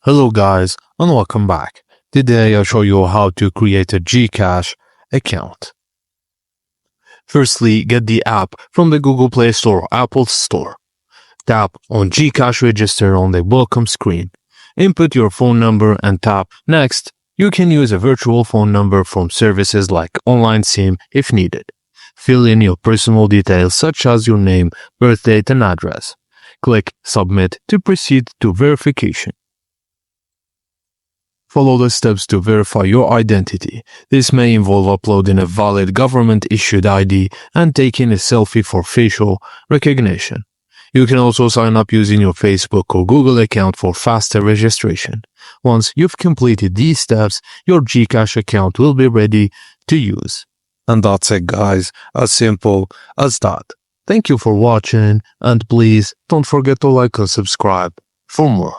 Hello guys and welcome back. Today I'll show you how to create a Gcash account. Firstly, get the app from the Google Play Store or Apple Store. Tap on Gcash Register on the welcome screen. Input your phone number and tap Next. You can use a virtual phone number from services like Online SIM if needed. Fill in your personal details such as your name, birth date and address. Click Submit to proceed to verification. Follow the steps to verify your identity. This may involve uploading a valid government-issued ID and taking a selfie for facial recognition. You can also sign up using your Facebook or Google account for faster registration. Once you've completed these steps, your Gcash account will be ready to use. And that's it guys, as simple as that. Thank you for watching and please don't forget to like and subscribe for more.